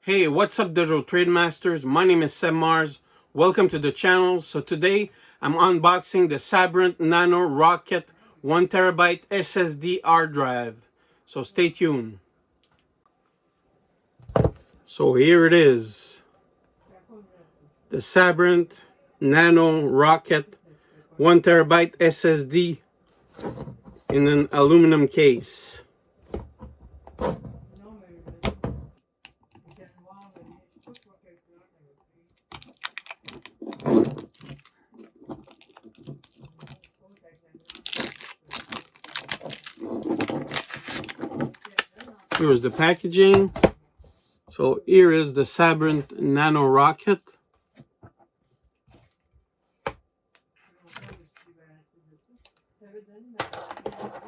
Hey, what's up, digital trade masters? My name is Seb Mars. Welcome to the channel. So today I'm unboxing the Sabrent Nano Rocket 1TB SSD hard drive. So stay tuned. So here it is, the Sabrent Nano Rocket 1TB SSD in an aluminum case. Here's the packaging. So here is the Sabrent Nano Rocket.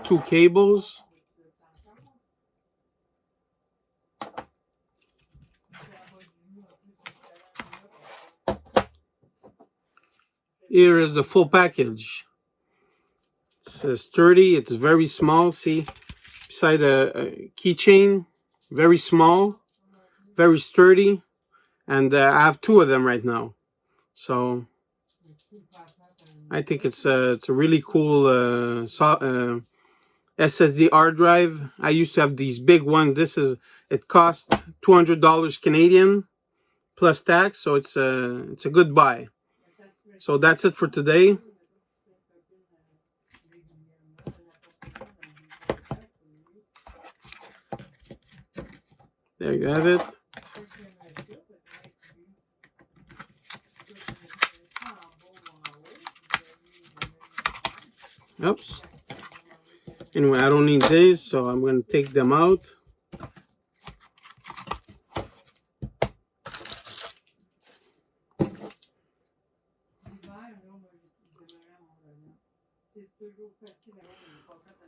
Two cables. Here is the full package. It's sturdy, it's very small, see? Beside a keychain, very small, very sturdy. And I have two of them right now. So I think it's a really cool SSD hard drive. I used to have these big ones. It cost $200 Canadian plus tax, so it's a good buy. So that's it for today. There you have it. Oops. Anyway, I don't need these, so I'm going to take them out.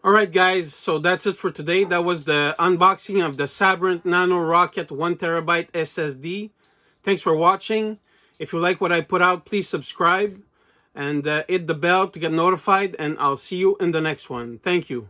Alright guys, so that's it for today. That was the unboxing of the Sabrent Nano Rocket 1TB SSD. Thanks for watching. If you like what I put out, please subscribe and hit the bell to get notified, and I'll see you in the next one. Thank you.